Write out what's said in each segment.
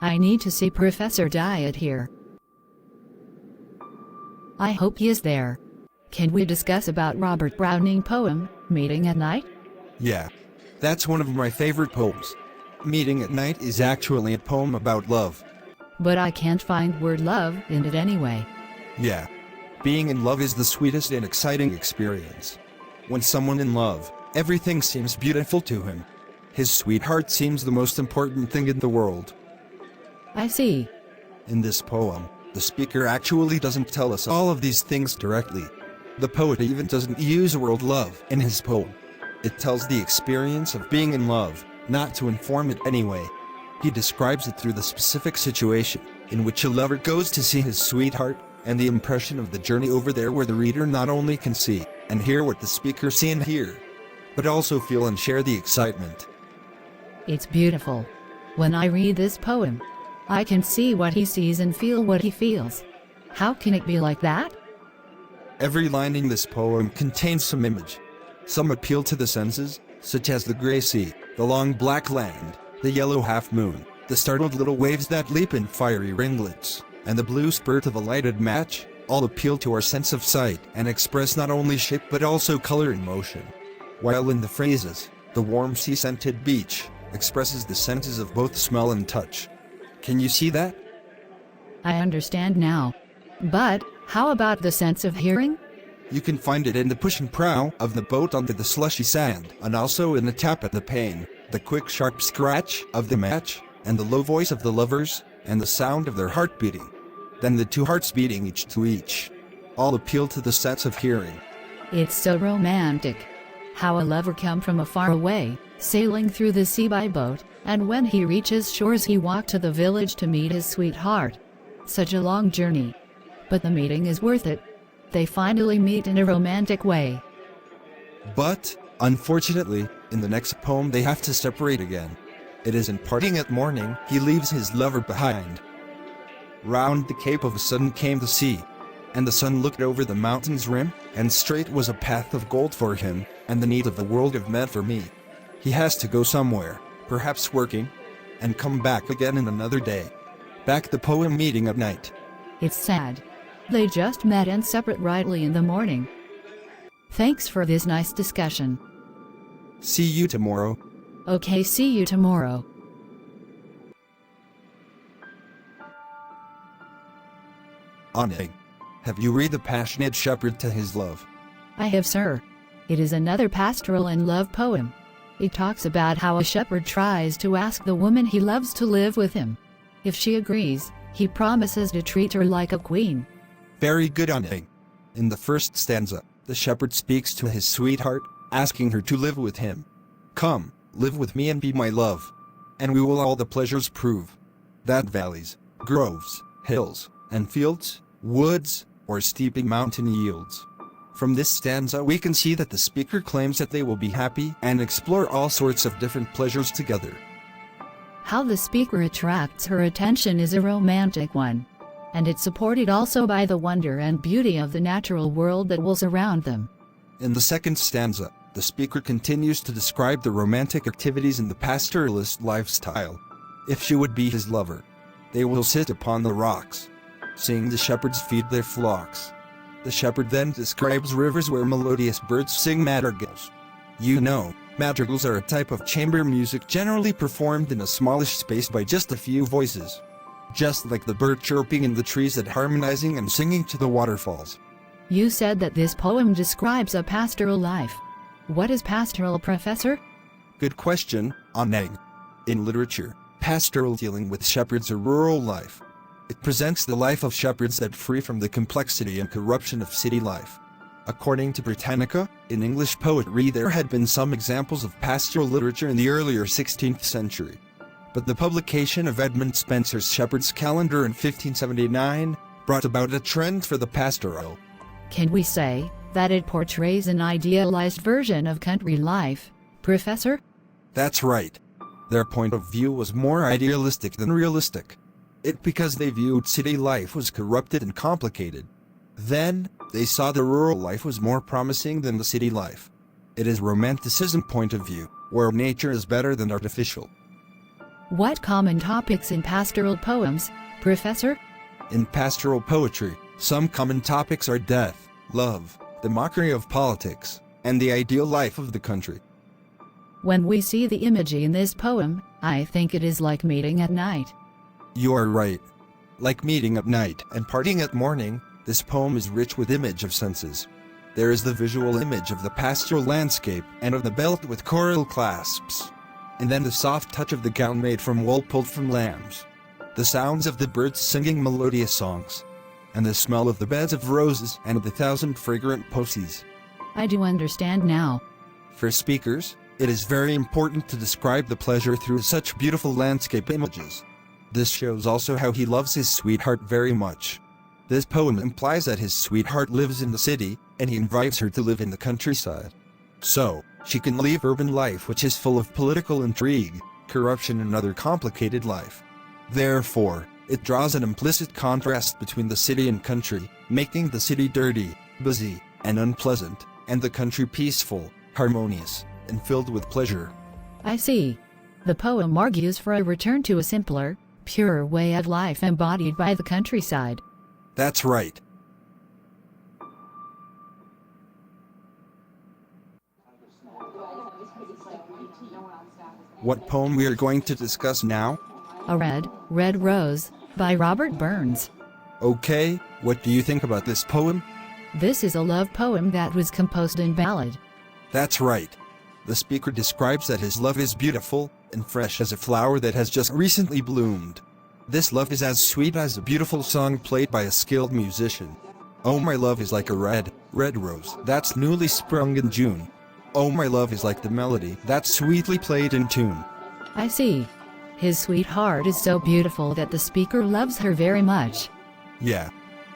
I need to see Professor Diet here. I hope he is there. Can we discuss about Robert Browning poem, Meeting at Night? Yeah. That's one of my favorite poems. Meeting at Night is actually a poem about love. But I can't find word love in it anyway. Yeah. Being in love is the sweetest and exciting experience. When someone in love, everything seems beautiful to him. His sweetheart seems the most important thing in the world. I see. In this poem, the speaker actually doesn't tell us all of these things directly. The poet even doesn't use the word love in his poem. It tells the experience of being in love, not to inform it anyway. He describes it through the specific situation in which a lover goes to see his sweetheart, and the impression of the journey over there where the reader not only can see and hear what the speaker see and hear, but also feel and share the excitement. It's beautiful. When I read this poem, I can see what he sees and feel what he feels. How can it be like that? Every line in this poem contains some image. Some appeal to the senses, such as the gray sea, the long black land, the yellow half-moon, the startled little waves that leap in fiery ringlets, and the blue spurt of a lighted match, all appeal to our sense of sight and express not only shape but also color and motion. While in the phrases, the warm sea-scented beach expresses the senses of both smell and touch. Can you see that? I understand now. But, how about the sense of hearing? You can find it in the push and prow of the boat onto the slushy sand, and also in the tap at the pane, the quick sharp scratch of the match, and the low voice of the lovers, and the sound of their heart beating. Then the two hearts beating each to each. All appeal to the sense of hearing. It's so romantic. How a lover come from afar away, sailing through the sea by boat, and when he reaches shores he walk to the village to meet his sweetheart. Such a long journey. But the meeting is worth it. They finally meet in a romantic way. But, unfortunately, in the next poem they have to separate again. It is in parting at morning he leaves his lover behind. Round the cape of a sudden came the sea, and the sun looked over the mountain's rim, and straight was a path of gold for him, and the need of the world of men for me. He has to go somewhere, perhaps working, and come back again in another day. Back the poem Meeting at Night. It's sad. They just met and separate rightly in the morning. Thanks for this nice discussion. See you tomorrow. Okay, see you tomorrow. Oneg. Have you read The Passionate Shepherd to His Love? I have, sir. It is another pastoral and love poem. It talks about how a shepherd tries to ask the woman he loves to live with him. If she agrees, he promises to treat her like a queen. Very good, Oneg. In the first stanza, the shepherd speaks to his sweetheart, asking her to live with him. Come, live with me and be my love, and we will all the pleasures prove. That valleys, groves, hills, and fields, woods, or steeping mountain yields. From this stanza we can see that the speaker claims that they will be happy and explore all sorts of different pleasures together. How the speaker attracts her attention is a romantic one. And it's supported also by the wonder and beauty of the natural world that will surround them. In the second stanza, the speaker continues to describe the romantic activities in the pastoralist lifestyle. If she would be his lover, they will sit upon the rocks, seeing the shepherds feed their flocks. The shepherd then describes rivers where melodious birds sing madrigals. You know, madrigals are a type of chamber music generally performed in a smallish space by just a few voices. Just like the bird chirping in the trees and harmonizing and singing to the waterfalls. You said that this poem describes a pastoral life. What is pastoral, Professor? Good question, Oneg. In literature, pastoral dealing with shepherds or rural life. It presents the life of shepherds that free from the complexity and corruption of city life. According to Britannica, in English poetry there had been some examples of pastoral literature in the earlier 16th century. But the publication of Edmund Spenser's Shepherd's Calendar in 1579 brought about a trend for the pastoral. Can we say that it portrays an idealized version of country life, Professor? That's right. Their point of view was more idealistic than realistic. It because they viewed city life was corrupted and complicated. Then, they saw the rural life was more promising than the city life. It is romanticism point of view, where nature is better than artificial. What common topics in pastoral poems, Professor? In pastoral poetry, some common topics are death, love, the mockery of politics, and the ideal life of the country. When we see the imagery in this poem, I think it is like meeting at night. You are right. Like meeting at night and parting at morning, this poem is rich with image of senses. There is the visual image of the pastoral landscape and of the belt with coral clasps. And then the soft touch of the gown made from wool pulled from lambs. The sounds of the birds singing melodious songs. And the smell of the beds of roses and of the 1,000 fragrant posies. I do understand now. For speakers, it is very important to describe the pleasure through such beautiful landscape images. This shows also how he loves his sweetheart very much. This poem implies that his sweetheart lives in the city, and he invites her to live in the countryside. So, she can leave urban life, which is full of political intrigue, corruption and other complicated life. Therefore, it draws an implicit contrast between the city and country, making the city dirty, busy, and unpleasant, and the country peaceful, harmonious, and filled with pleasure. I see. The poem argues for a return to a simpler, purer way of life embodied by the countryside. That's right. What poem we are going to discuss now? A Red Rose, by Robert Burns. Okay, what do you think about this poem? This is a love poem that was composed in ballad. That's right. The speaker describes that his love is beautiful and fresh as a flower that has just recently bloomed. This love is as sweet as a beautiful song played by a skilled musician. Oh, my love is like a red rose that's newly sprung in June. Oh, my love is like the melody that's sweetly played in tune. I see. His sweetheart is so beautiful that the speaker loves her very much. Yeah.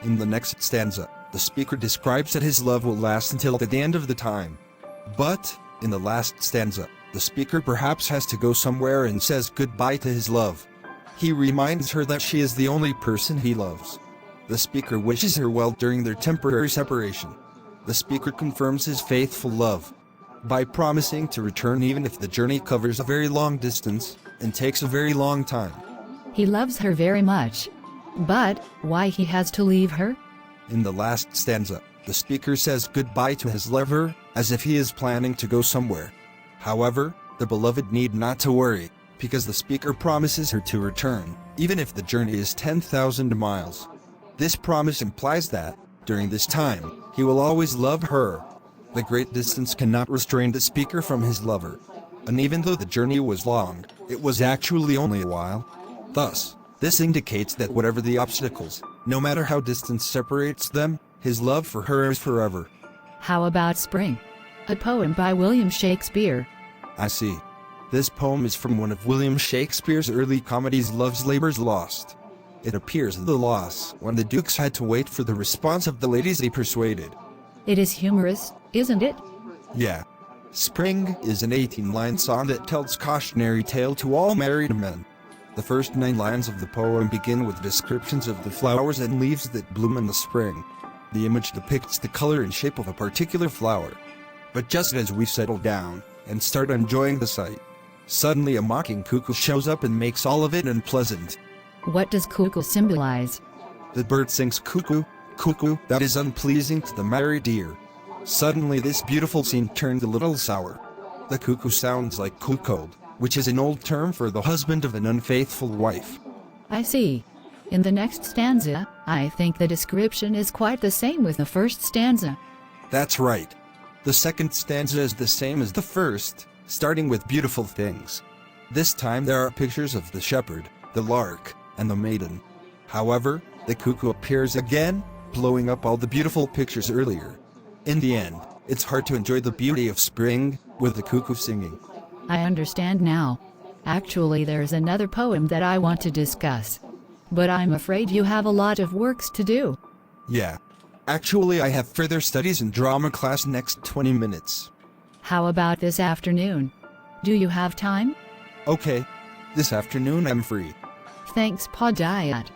In the next stanza, the speaker describes that his love will last until the end of the time. But, in the last stanza, the speaker perhaps has to go somewhere and says goodbye to his love. He reminds her that she is the only person he loves. The speaker wishes her well during their temporary separation. The speaker confirms his faithful love by promising to return even if the journey covers a very long distance and takes a very long time. He loves her very much. But why he has to leave her? In the last stanza, the speaker says goodbye to his lover, as if he is planning to go somewhere. However, the beloved need not to worry, because the speaker promises her to return, even if the journey is 10,000 miles. This promise implies that, during this time, he will always love her. The great distance cannot restrain the speaker from his lover. And even though the journey was long, it was actually only a while. Thus, this indicates that whatever the obstacles, no matter how distance separates them, his love for her is forever. How about Spring? A poem by William Shakespeare. I see. This poem is from one of William Shakespeare's early comedies, Love's Labour's Lost. It appears in the loss when the dukes had to wait for the response of the ladies they persuaded. It is humorous, isn't it? Yeah. Spring is an 18-line song that tells cautionary tale to all married men. The first 9 lines of the poem begin with descriptions of the flowers and leaves that bloom in the spring. The image depicts the color and shape of a particular flower. But just as we settle down and start enjoying the sight, suddenly a mocking cuckoo shows up and makes all of it unpleasant. What does cuckoo symbolize? The bird sings cuckoo, cuckoo, that is unpleasing to the married ear. Suddenly this beautiful scene turned a little sour. The cuckoo sounds like cuckold, which is an old term for the husband of an unfaithful wife. I see. In the next stanza, I think the description is quite the same with the first stanza. That's right. The second stanza is the same as the first, starting with beautiful things. This time there are pictures of the shepherd, the lark, and the maiden. However, the cuckoo appears again, blowing up all the beautiful pictures earlier. In the end, it's hard to enjoy the beauty of spring with the cuckoo singing. I understand now. Actually, there's another poem that I want to discuss. But I'm afraid you have a lot of works to do. Yeah. Actually, I have further studies in drama class next 20 minutes. How about this afternoon? Do you have time? Okay. This afternoon I'm free. Thanks, Padiat.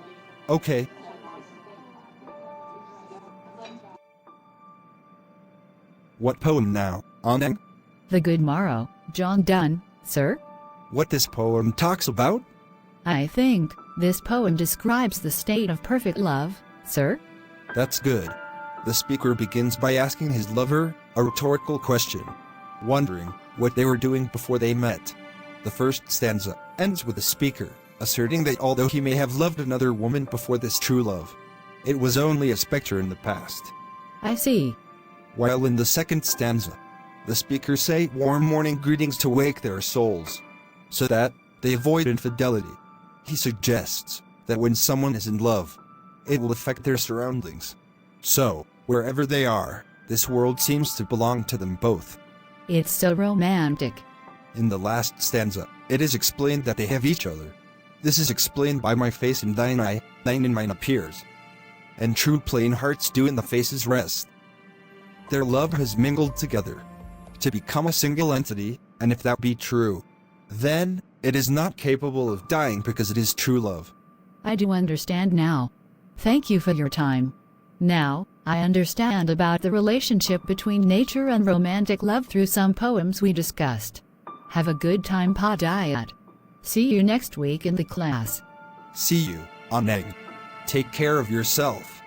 Okay. What poem now, Anang? The Good Morrow, John Donne, sir? What this poem talks about? I think this poem describes the state of perfect love, sir. That's good. The speaker begins by asking his lover a rhetorical question, wondering what they were doing before they met. The first stanza ends with the speaker asserting that although he may have loved another woman before this true love, it was only a specter in the past. I see. While in the second stanza, the speakers say warm morning greetings to wake their souls, so that they avoid infidelity. He suggests that when someone is in love, it will affect their surroundings. So, wherever they are, this world seems to belong to them both. It's so romantic. In the last stanza, it is explained that they have each other. This is explained by my face in thine eye, thine in mine appears. And true plain hearts do in the faces rest. Their love has mingled together to become a single entity, and if that be true, then it is not capable of dying because it is true love. I do understand now. Thank you for your time. Now, I understand about the relationship between nature and romantic love through some poems we discussed. Have a good time, Pa Diet. See you next week in the class. See you, Oneg. Take care of yourself.